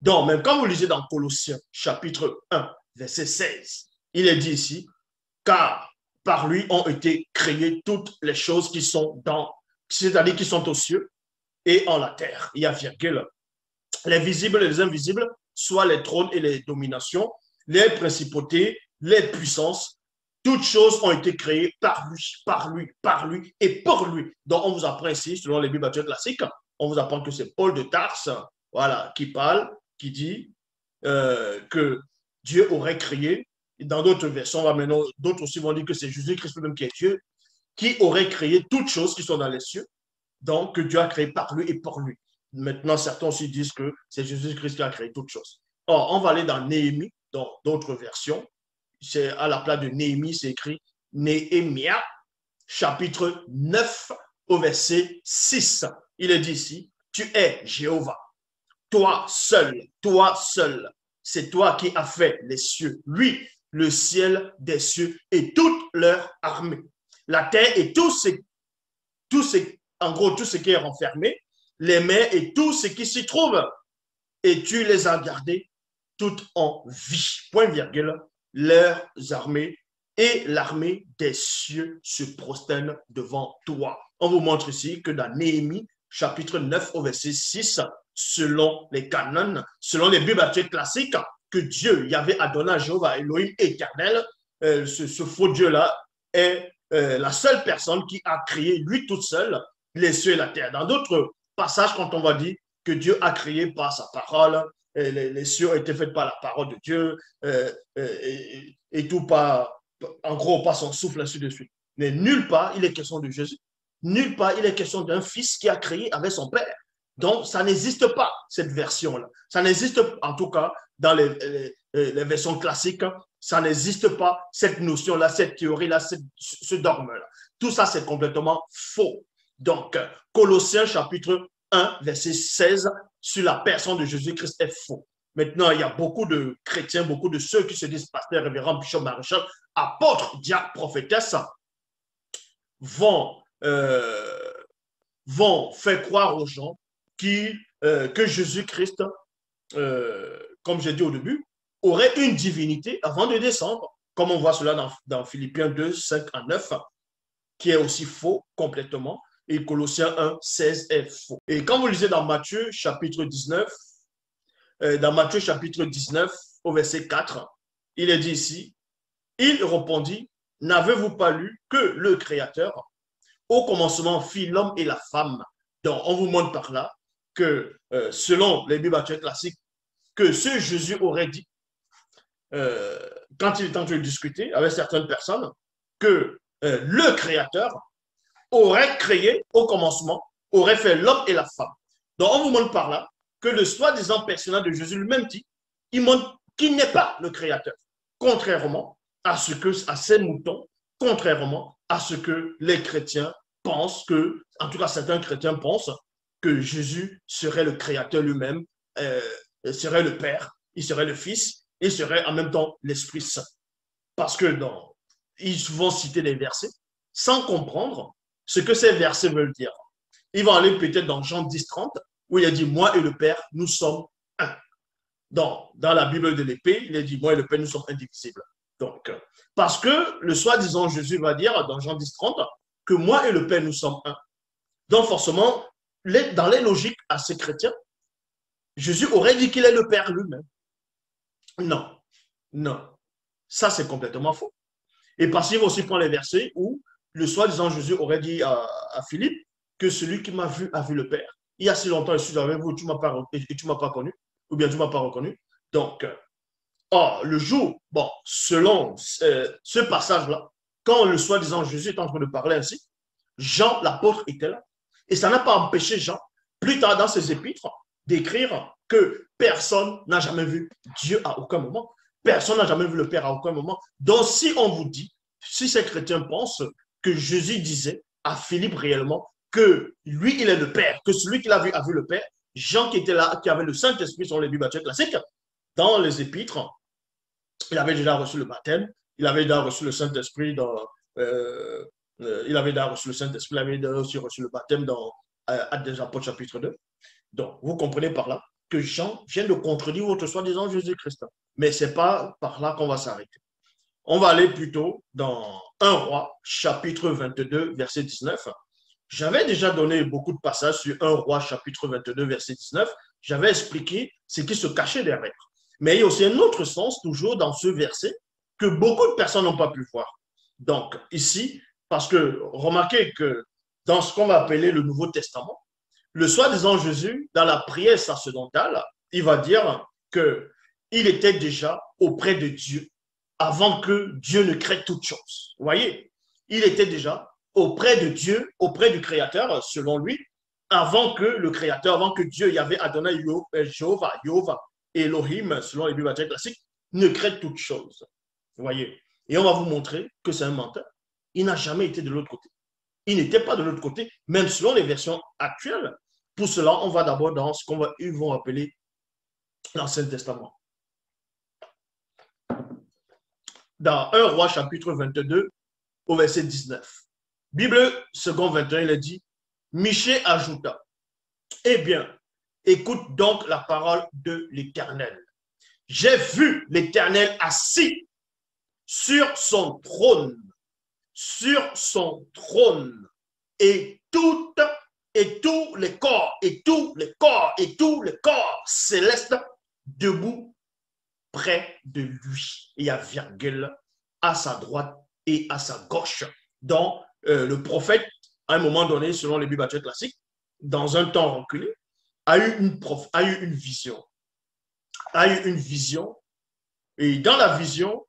Donc, même quand vous lisez dans Colossiens, chapitre 1, verset 16, il est dit ici, car par lui ont été créées toutes les choses qui sont dans, c'est-à-dire qui sont aux cieux et en la terre. Il y a virgule. Les visibles et les invisibles, soit les trônes et les dominations, les principautés, les puissances, toutes choses ont été créées par lui, par lui, par lui et pour lui. Donc, on vous apprend ici, selon les Bibles classiques, on vous apprend que c'est Paul de Tarse, voilà, qui parle, qui dit que Dieu aurait créé. Dans d'autres versions, d'autres aussi vont dire que c'est Jésus-Christ lui-même qui est Dieu, qui aurait créé toutes choses qui sont dans les cieux, donc que Dieu a créé par lui et pour lui. Maintenant, certains aussi disent que c'est Jésus-Christ qui a créé toutes choses. Or, on va aller dans Néhémie, dans d'autres versions. C'est à la place de Néhémie, c'est écrit Néhémia, chapitre 9, au verset 6. Il est dit ici, tu es Jéhovah, toi seul, c'est toi qui as fait les cieux, oui, le ciel des cieux et toute leur armée, la terre et en gros, tout ce qui est renfermé, les mers et tout ce qui s'y trouve, et tu les as gardées toutes en vie. Point virgule, leurs armées et l'armée des cieux se prosternent devant toi. On vous montre ici que dans Néhémie, chapitre 9 au verset 6, selon les canons, selon les Bibles classiques, que Dieu, Yahvé Adonai, Jéhovah, Elohim éternel, ce faux Dieu-là est la seule personne qui a créé, lui toute seule, les cieux et la terre. Dans d'autres passages, quand on va dire que Dieu a créé par sa parole, les cieux ont été faits par la parole de Dieu, et tout par, en gros, par son souffle, ainsi de suite. Mais nulle part, il est question de Jésus. Nulle part, il est question d'un fils qui a créé avec son père. Donc, ça n'existe pas, cette version-là. Ça n'existe, en tout cas, dans les versions classiques, ça n'existe pas, cette notion-là, cette théorie-là, ce dogme-là. Tout ça, c'est complètement faux. Donc, Colossiens chapitre 1, verset 16, sur la personne de Jésus-Christ est faux. Maintenant, il y a beaucoup de chrétiens, beaucoup de ceux qui se disent pasteurs, révérends, bishop, maréchal, apôtres, diacres, prophétesses, vont faire croire aux gens que Jésus-Christ, comme j'ai dit au début, aurait une divinité avant de descendre, comme on voit cela dans Philippiens 2, 5 à 9, qui est aussi faux complètement, et Colossiens 1, 16 est faux. Et quand vous lisez dans Matthieu chapitre 19, au verset 4, il est dit ici, il répondit, n'avez-vous pas lu que le Créateur, au commencement, fit l'homme et la femme. Donc, on vous montre par là que, selon les Bibles classiques, que ce Jésus aurait dit, quand il est en train de discuter avec certaines personnes, que le Créateur aurait créé au commencement, aurait fait l'homme et la femme. Donc, on vous montre par là que le soi-disant personnage de Jésus lui-même dit, il montre qu'il n'est pas le Créateur, contrairement à ces moutons, contrairement à ce que les chrétiens pensent que, en tout cas certains chrétiens pensent que Jésus serait le Créateur lui-même, serait le Père, il serait le Fils, il serait en même temps l'Esprit Saint. Parce que ils vont citer des versets sans comprendre ce que ces versets veulent dire. Ils vont aller peut-être dans Jean 10, 30, où il a dit, moi et le Père, nous sommes un. Dans la Bible de l'épée, il a dit, moi et le Père, nous sommes indivisibles. Donc, parce que le soi-disant Jésus va dire dans Jean 10, 30, que moi et le Père, nous sommes un. Donc, forcément, dans les logiques à ces chrétiens, Jésus aurait dit qu'il est le Père lui-même. Non, non. Ça, c'est complètement faux. Et parce qu'il va aussi prendre les versets où le soi-disant Jésus aurait dit à Philippe que celui qui m'a vu a vu le Père. Il y a si longtemps, je suis avec vous, tu ne m'as pas connu, ou bien tu ne m'as pas reconnu. Donc, le jour, selon ce passage-là, quand le soi-disant Jésus est en train de parler ainsi, Jean, l'apôtre, était là. Et ça n'a pas empêché Jean, plus tard dans ses épîtres, d'écrire que personne n'a jamais vu Dieu à aucun moment. Personne n'a jamais vu le Père à aucun moment. Donc, si on vous dit, si ces chrétiens pensent que Jésus disait à Philippe réellement que lui, il est le Père, que celui qu'il a vu le Père, Jean qui était là, qui avait le Saint-Esprit sur les Bibles classiques, dans les épîtres, il avait déjà reçu le baptême, il avait déjà reçu le Saint-Esprit il avait déjà reçu le Saint-Esprit, il avait aussi reçu le baptême dans Actes des Apôtres chapitre 2. Donc, vous comprenez par là que Jean vient de contredire votre soi-disant Jésus-Christ. Mais ce n'est pas par là qu'on va s'arrêter. On va aller plutôt dans 1 Roi, chapitre 22, verset 19. J'avais déjà donné beaucoup de passages sur 1 Roi, chapitre 22, verset 19. J'avais expliqué ce qui se cachait derrière. Mais il y a aussi un autre sens, toujours dans ce verset, que beaucoup de personnes n'ont pas pu voir. Donc, ici, parce que remarquez que dans ce qu'on va appeler le Nouveau Testament, le soi-disant Jésus, dans la prière sacerdotale, il va dire qu'il était déjà auprès de Dieu avant que Dieu ne crée toute chose. Vous voyez, il était déjà auprès de Dieu, auprès du Créateur, selon lui, avant que le Créateur, avant que Dieu, Yahvé, Adonai, Jéhovah, Elohim, selon les Bibles classiques, ne crée toute chose. Vous voyez, et on va vous montrer que c'est un menteur. Il n'a jamais été de l'autre côté. Il n'était pas de l'autre côté, même selon les versions actuelles. Pour cela, on va d'abord dans ce qu'ils vont appeler l'Ancien Testament. Dans 1 Roi, chapitre 22, au verset 19. Bible, second 21, il est dit, Michée ajouta, eh bien, écoute donc la parole de l'Éternel. J'ai vu l'Éternel assis sur son trône, et tous les corps célestes debout près de lui. Il y a virgule à sa droite et à sa gauche. Donc, le prophète, à un moment donné, selon les Bibles classiques, dans un temps reculé, a eu une vision. Et dans la vision,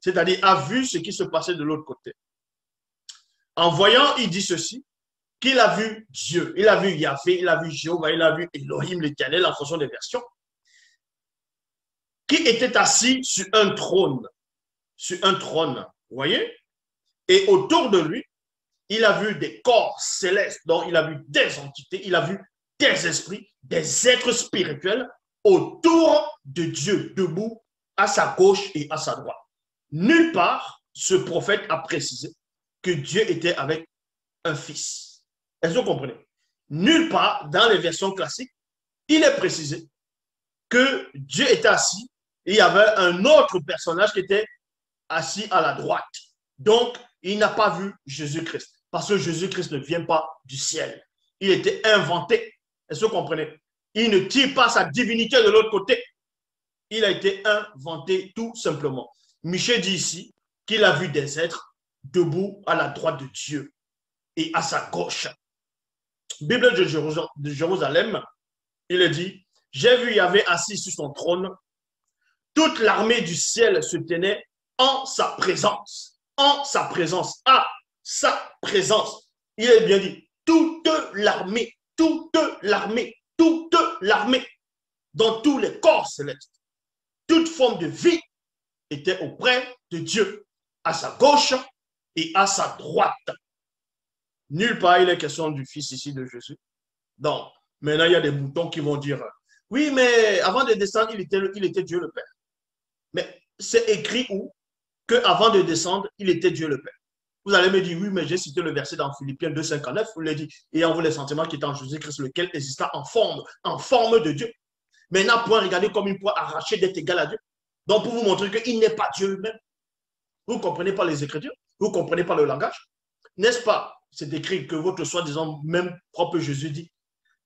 c'est-à-dire a vu ce qui se passait de l'autre côté. En voyant, il dit ceci, qu'il a vu Dieu, il a vu Yahvé, il a vu Jéhovah, il a vu Elohim, l'Éternel, en fonction des versions, qui était assis sur un trône, vous voyez? Et autour de lui, il a vu des corps célestes, donc il a vu des entités, il a vu des esprits, des êtres spirituels autour de Dieu, debout à sa gauche et à sa droite. Nulle part, ce prophète a précisé que Dieu était avec un fils. Est-ce que vous comprenez? Nulle part, dans les versions classiques, il est précisé que Dieu était assis et il y avait un autre personnage qui était assis à la droite. Donc, il n'a pas vu Jésus-Christ parce que Jésus-Christ ne vient pas du ciel. Il était inventé. Est-ce que vous comprenez? Il ne tire pas sa divinité de l'autre côté. Il a été inventé tout simplement. Michée dit ici qu'il a vu des êtres debout à la droite de Dieu et à sa gauche. Bible de Jérusalem, il est dit, j'ai vu Yahvé assis sur son trône, toute l'armée du ciel se tenait en sa présence, à sa présence. Il est bien dit, toute l'armée, dans tous les corps célestes, toute forme de vie était auprès de Dieu, à sa gauche et à sa droite. Nulle part il est question du Fils ici de Jésus. Donc, maintenant, il y a des moutons qui vont dire, oui, mais avant de descendre, il était Dieu le Père. Mais c'est écrit où qu'avant de descendre, il était Dieu le Père. Vous allez me dire, oui, mais j'ai cité le verset dans Philippiens 2,59, où il dit, ayant vous les sentiments qui étaient en Jésus-Christ, lequel exista en forme de Dieu. Mais n'a point regardé comme il pourrait arracher d'être égal à Dieu. Donc, pour vous montrer qu'il n'est pas Dieu lui-même. Vous ne comprenez pas les Écritures, vous ne comprenez pas le langage. N'est-ce pas? C'est écrit que votre soi-disant même propre Jésus dit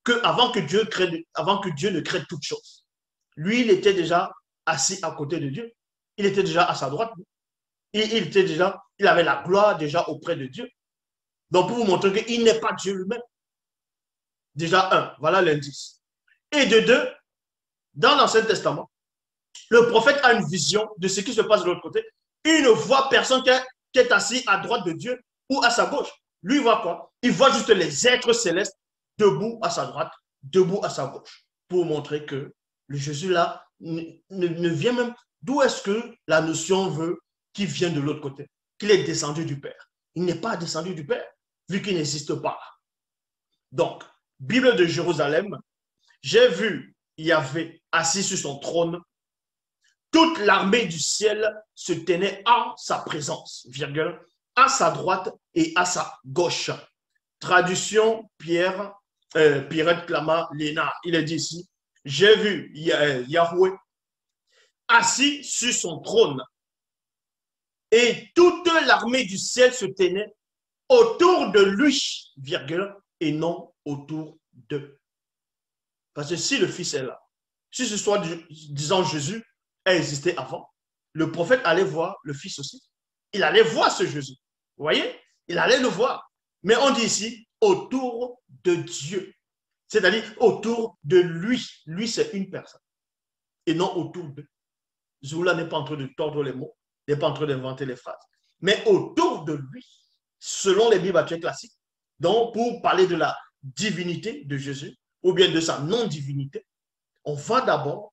qu'avant que Dieu ne crée toute chose, lui, il était déjà assis à côté de Dieu. Il était déjà à sa droite. Il avait la gloire déjà auprès de Dieu. Donc, pour vous montrer qu'il n'est pas Dieu lui-même. Déjà, voilà l'indice. Et de deux, dans l'Ancien Testament, le prophète a une vision de ce qui se passe de l'autre côté. Il ne voit personne qui est assis à droite de Dieu ou à sa gauche. Lui, il voit quoi? Il voit juste les êtres célestes debout à sa droite, debout à sa gauche, pour montrer que le Jésus-là ne vient même... D'où est-ce que la notion veut qu'il vient de l'autre côté? Qu'il est descendu du Père. Il n'est pas descendu du Père, vu qu'il n'existe pas. Donc, Bible de Jérusalem, j'ai vu Yahvé assis sur son trône. Toute l'armée du ciel se tenait en sa présence, virgule, à sa droite et à sa gauche. Traduction Pierre Clama Léna. Il est dit ici, j'ai vu Yahweh assis sur son trône et toute l'armée du ciel se tenait autour de lui, virgule, et non autour d'eux. Parce que si le Fils est là, si ce soit disant Jésus a existé avant, le prophète allait voir le Fils aussi. Il allait voir ce Jésus. Vous voyez? Il allait le voir. Mais on dit ici autour de Dieu. C'est-à-dire autour de lui. Lui, c'est une personne. Et non autour d'eux. Zoula n'est pas en train de tordre les mots, n'est pas en train d'inventer les phrases. Mais autour de lui, selon les Bibles actuelles classiques, donc pour parler de la divinité de Jésus, ou bien de sa non-divinité, on va d'abord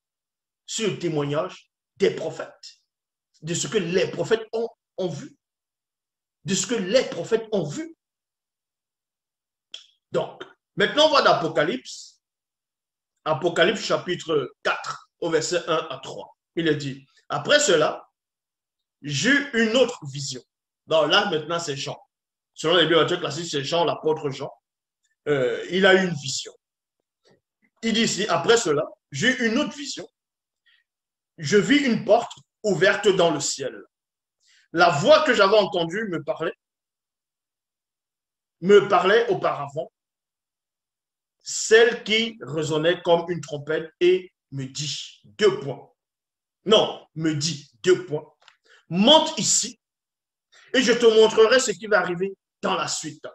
sur le témoignage des prophètes, de ce que les prophètes ont vu, de ce que les prophètes ont vu. Donc, maintenant on va dans Apocalypse, Apocalypse chapitre 4, au verset 1 à 3. Il est dit, après cela, j'eus une autre vision. Donc là, maintenant, c'est Jean. Selon les Bibles classiques, c'est Jean, l'apôtre Jean. Il a eu une vision. Il dit ici, après cela, j'ai eu une autre vision. Je vis une porte ouverte dans le ciel. La voix que j'avais entendue me parlait auparavant, celle qui résonnait comme une trompette et me dit deux points. Non, me dit deux points. Monte ici et je te montrerai ce qui va arriver dans la suite.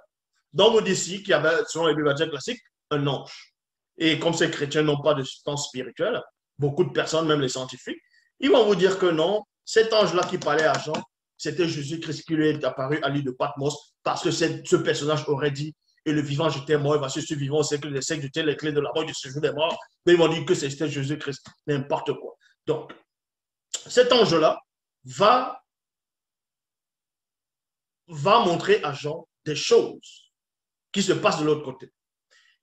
Donc, on dit ici qu'il y avait, selon les Bibles classiques, un ange. Et comme ces chrétiens n'ont pas de sens spirituel, beaucoup de personnes, même les scientifiques, ils vont vous dire que non, cet ange-là qui parlait à Jean, c'était Jésus-Christ qui lui est apparu à l'île de Patmos, parce que ce personnage aurait dit, et le vivant j'étais mort, et voici ce vivant, c'est que les siècles, j'étais les clés de la mort, du séjour des morts. Mais ils vont dire que c'était Jésus-Christ, n'importe quoi. Donc, cet ange-là va montrer à Jean des choses qui se passent de l'autre côté.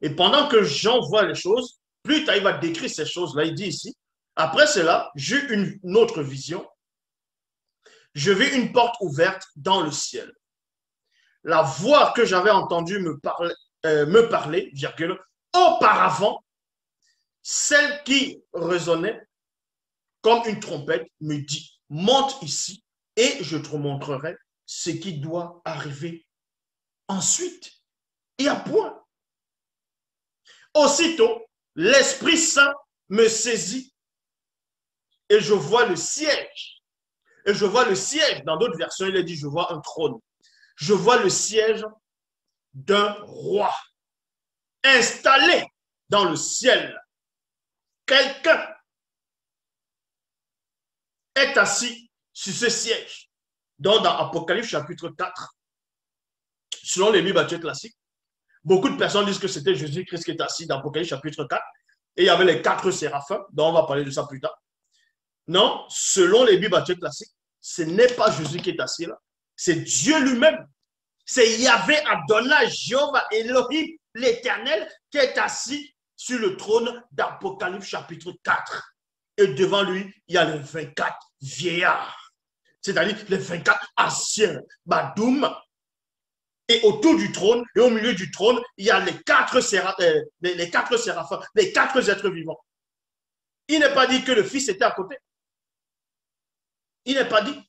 Et pendant que Jean voit les choses, plus tard, il va décrire ces choses-là. Il dit ici, après cela, j'ai eu une autre vision. Je vis une porte ouverte dans le ciel. La voix que j'avais entendue me parler, virgule, auparavant, celle qui résonnait comme une trompette, me dit, monte ici et je te montrerai ce qui doit arriver ensuite. Et à point. Aussitôt, l'Esprit Saint me saisit et je vois le siège. Et je vois le siège. Dans d'autres versions, il est dit, je vois un trône. Je vois le siège d'un roi installé dans le ciel. Quelqu'un est assis sur ce siège. Donc, dans Apocalypse chapitre 4, selon les Bibles classiques, beaucoup de personnes disent que c'était Jésus-Christ qui est assis dans Apocalypse chapitre 4. Et il y avait les 4 séraphins, dont on va parler de ça plus tard. Non, selon les Bibles classiques, ce n'est pas Jésus qui est assis là. C'est Dieu lui-même. C'est Yahvé Adonai, Jéhovah Elohim, l'Éternel, qui est assis sur le trône d'Apocalypse chapitre 4. Et devant lui, il y a les 24 vieillards. C'est-à-dire les 24 anciens. Badoum. Et autour du trône, et au milieu du trône, il y a les 4 séraphins, les 4 êtres vivants. Il n'est pas dit que le Fils était à côté. Il n'est pas dit.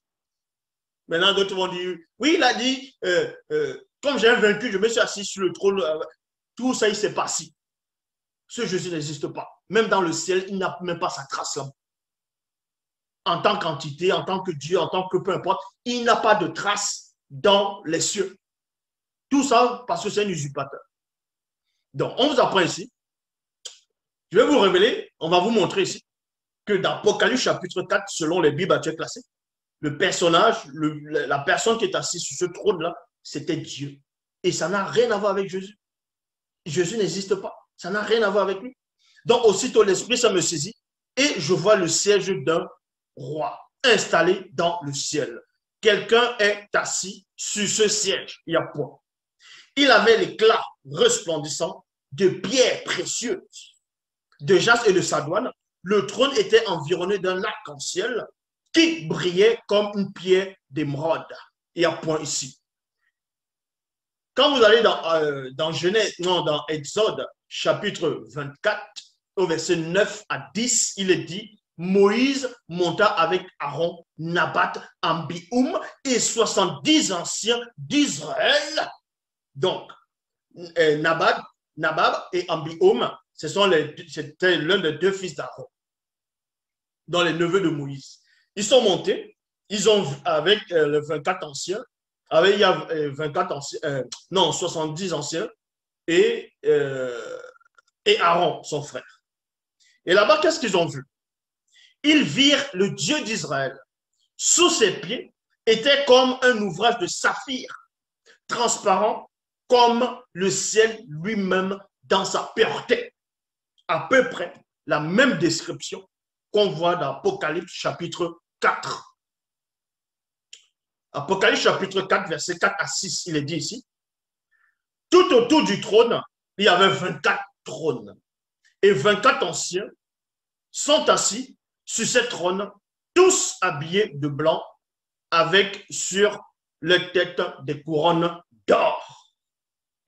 Maintenant, d'autres vont dire, oui, il a dit, comme j'ai vaincu, je me suis assis sur le trône, tout ça, il s'est passé. Ce Jésus n'existe pas. Même dans le ciel, il n'a même pas sa trace là. En tant qu'entité, en tant que Dieu, en tant que peu importe, il n'a pas de trace dans les cieux. Tout ça parce que c'est un usurpateur. Donc, on vous apprend ici. Je vais vous révéler, on va vous montrer ici que dans Apocalypse chapitre 4, selon les Bibles actuelles classiques, le personnage, la personne qui est assise sur ce trône-là, c'était Dieu. Et ça n'a rien à voir avec Jésus. Jésus n'existe pas. Ça n'a rien à voir avec lui. Donc, aussitôt, l'Esprit, ça me saisit et je vois le siège d'un roi installé dans le ciel. Quelqu'un est assis sur ce siège. Il y a point. Il avait l'éclat resplendissant de pierres précieuses, de jaspe et de sardoine. Le trône était environné d'un arc-en-ciel qui brillait comme une pierre d'émeraude. Il y a point ici. Quand vous allez dans Genèse, non, dans Exode, chapitre 24, au verset 9 à 10, il est dit, Moïse monta avec Aaron, Nabat, Ambioum et 70 anciens d'Israël. Donc, Nabab et Ambioum, c'était l'un des deux fils d'Aaron, dans les neveux de Moïse. Ils sont montés, ils ont, avec les 24 anciens, il y a 24 anciens, non, 70 anciens, et Aaron, son frère. Et là-bas, qu'est-ce qu'ils ont vu? Ils virent le Dieu d'Israël. Sous ses pieds était comme un ouvrage de saphir, transparent comme le ciel lui-même dans sa pureté. À peu près la même description qu'on voit dans Apocalypse chapitre 4. Apocalypse chapitre 4, verset 4 à 6, il est dit ici. Tout autour du trône, il y avait 24 trônes. Et 24 anciens sont assis sur ces trônes, tous habillés de blanc, avec sur les têtes des couronnes d'or.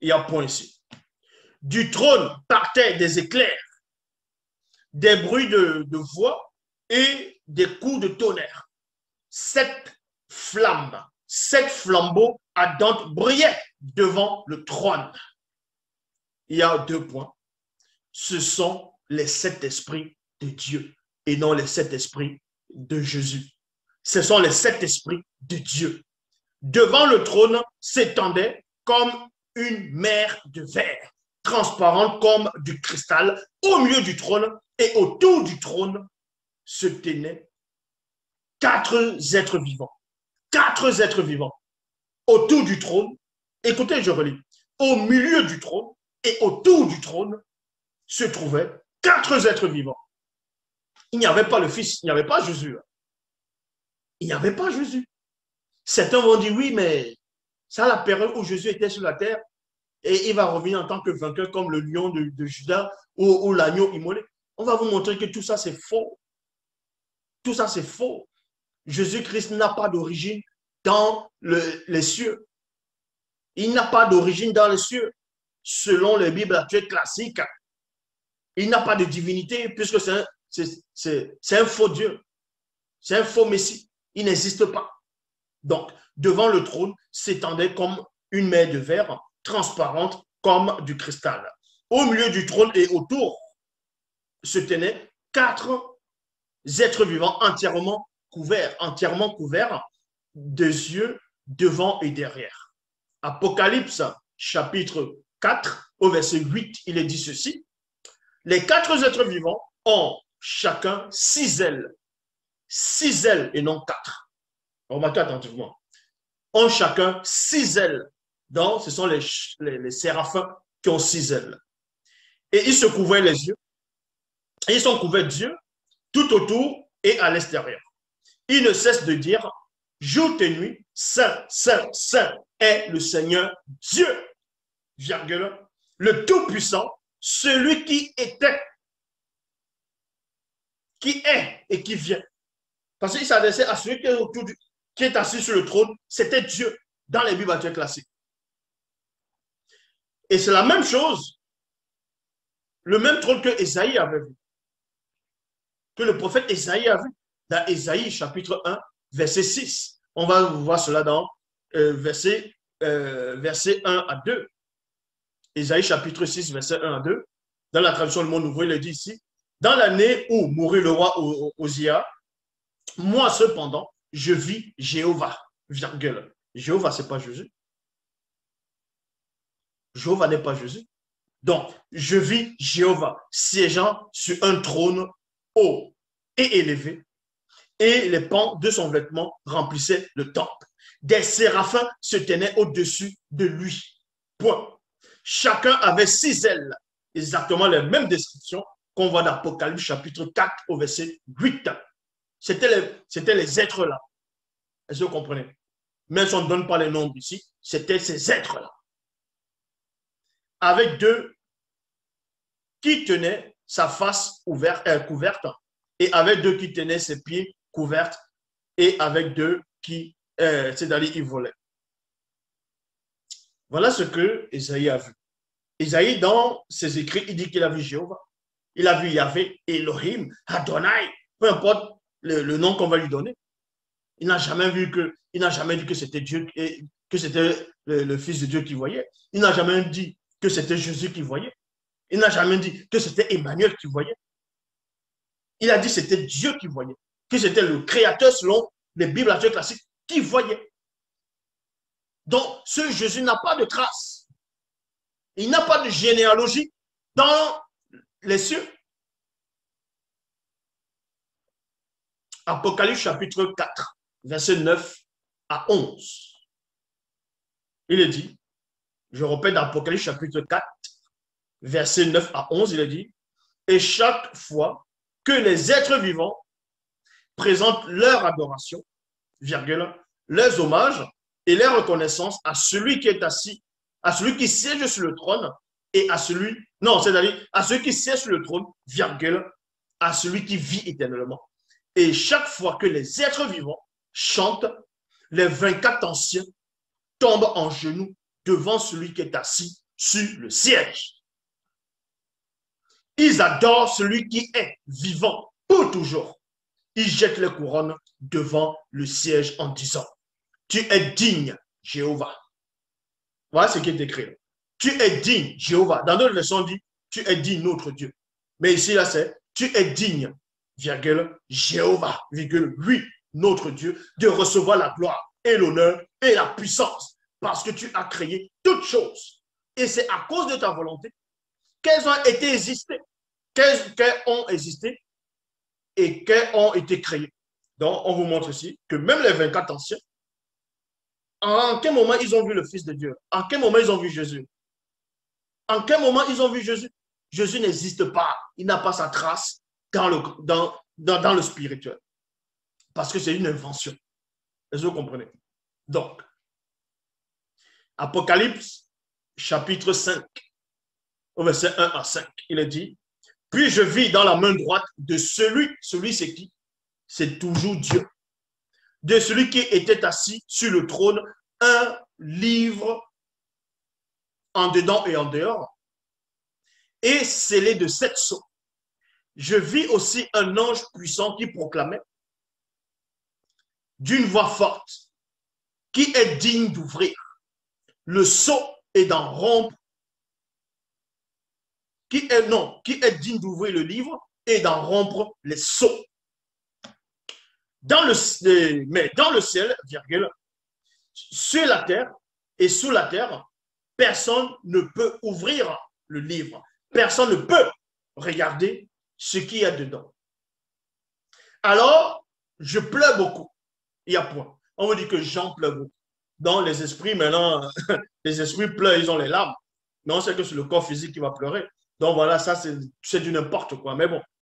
Il y a un point ici. Du trône partaient des éclairs, des bruits de voix et des coups de tonnerre. 7 flammes, 7 flambeaux ardents brillaient devant le trône. Il y a 2 points. Ce sont les 7 esprits de Dieu et non les 7 esprits de Jésus. Ce sont les 7 esprits de Dieu. Devant le trône s'étendait comme une mer de verre, transparente comme du cristal. Au milieu du trône et autour du trône se tenaient 4 êtres vivants. 4 êtres vivants. Autour du trône, écoutez, je relis. Au milieu du trône et autour du trône se trouvaient 4 êtres vivants. Il n'y avait pas le Fils, il n'y avait pas Jésus. Il n'y avait pas Jésus. Certains vont dire, oui, mais c'est à la période où Jésus était sur la terre et il va revenir en tant que vainqueur comme le lion de Juda ou l'agneau immolé. On va vous montrer que tout ça, c'est faux. Tout ça, c'est faux. Jésus-Christ n'a pas d'origine dans les cieux. Il n'a pas d'origine dans les cieux. Selon les Bibles actuelles classiques, il n'a pas de divinité puisque c'est un faux Dieu. C'est un faux Messie. Il n'existe pas. Donc, devant le trône s'étendait comme une mer de verre, transparente comme du cristal. Au milieu du trône et autour se tenaient 4 êtres vivants entièrement couverts des yeux devant et derrière. Apocalypse chapitre 4, au verset 8, il est dit ceci. Les 4 êtres vivants ont chacun 6 ailes. 6 ailes et non 4. Remarquez attentivement. Ont chacun 6 ailes. Donc, ce sont les séraphins qui ont 6 ailes. Et ils se couvraient les yeux. Et ils sont couverts d'yeux tout autour et à l'extérieur. Ils ne cessent de dire, jour et nuit, Saint, Saint, Saint est le Seigneur Dieu, virgule, le Tout-Puissant, celui qui était, qui est et qui vient. Parce qu'il s'adressait à celui qui est assis sur le trône, c'était Dieu dans les Bibles actuelles classiques. Et c'est la même chose, le même trône que Ésaïe avait vu, que le prophète Ésaïe a vu, dans Ésaïe chapitre 1, verset 6. On va voir cela dans verset 1 à 2. Ésaïe chapitre 6, verset 1 à 2. Dans la traduction du Monde Nouveau, il est dit ici, dans l'année où mourut le roi Osia, moi cependant, je vis Jéhovah, virgule. Jéhovah, ce n'est pas Jésus. Jéhovah n'est pas Jésus. Donc, je vis Jéhovah, siégeant sur un trône haut et élevé, et les pans de son vêtement remplissaient le temple. Des séraphins se tenaient au-dessus de lui. Point. Chacun avait 6 ailes, exactement les mêmes descriptions qu'on voit dans Apocalypse chapitre 4 au verset 8. C'était les êtres-là. Est-ce que vous comprenez? Même si on ne donne pas les noms ici, c'était ces êtres-là. Avec 2 qui tenaient sa face couverte, et avec 2 qui tenaient ses pieds couverts, et avec 2 qui, c'est-à-dire, ils volaient. Voilà ce que Ésaïe a vu. Ésaïe, dans ses écrits, il dit qu'il a vu Jéhovah. Il a vu Yahvé, Elohim, Adonai, peu importe le nom qu'on va lui donner. Il n'a jamais vu que, il n'a jamais dit que c'était Dieu, que c'était le Fils de Dieu qui voyait. Il n'a jamais dit que c'était Jésus qui voyait. Il n'a jamais dit que c'était Emmanuel qui voyait. Il a dit que c'était Dieu qui voyait, que c'était le Créateur selon les Bibles actuelles classiques qui voyait. Donc, ce Jésus n'a pas de trace. Il n'a pas de généalogie dans les cieux. Apocalypse chapitre 4, verset 9 à 11. Il est dit, je répète Apocalypse chapitre 4, verset 9 à 11, il est dit, et chaque fois que les êtres vivants présentent leur adoration, virgule, leurs hommages et leur reconnaissance à celui qui est assis, à celui qui siège sur le trône et à celui, non, c'est-à-dire à celui qui siège sur le trône, virgule, à celui qui vit éternellement. Et chaque fois que les êtres vivants chantent, les 24 anciens tombent en genoux devant celui qui est assis sur le siège. Ils adorent celui qui est vivant pour toujours. Ils jettent les couronnes devant le siège en disant, tu es digne, Jéhovah. Voilà ce qui est écrit. Tu es digne, Jéhovah. Dans d'autres versions, on dit, tu es digne, notre Dieu. Mais ici, là, c'est, tu es digne, virgule, Jéhovah, virgule, oui, notre Dieu, de recevoir la gloire et l'honneur et la puissance, parce que tu as créé toutes choses. Et c'est à cause de ta volonté qu'elles ont été existées, qu'elles ont existé et qu'elles ont été créées. Donc, on vous montre ici que même les 24 anciens, en quel moment ils ont vu le Fils de Dieu? En quel moment ils ont vu Jésus? En quel moment ils ont vu Jésus? Jésus n'existe pas. Il n'a pas sa trace dans le spirituel. Parce que c'est une invention. Est-ce que vous comprenez? Donc, Apocalypse, chapitre 5, au verset 1 à 5, il est dit, puis je vis dans la main droite de celui c'est qui? C'est toujours Dieu. De celui qui était assis sur le trône, un livre en dedans et en dehors, et scellé de 7 sceaux. Je vis aussi un ange puissant qui proclamait d'une voix forte, qui est digne d'ouvrir le sceau et d'en rompre, qui est digne d'ouvrir le livre et d'en rompre les sceaux. Mais dans le ciel, virgule, sur la terre et sous la terre, personne ne peut ouvrir le livre. Personne ne peut regarder ce qu'il y a dedans. Alors, je pleure beaucoup. Il y a point. On me dit que Jean pleure beaucoup. Dans les esprits, maintenant, les esprits pleurent, ils ont les larmes. Mais on sait que c'est le corps physique qui va pleurer. Donc voilà, ça, c'est du n'importe quoi. Mais bon,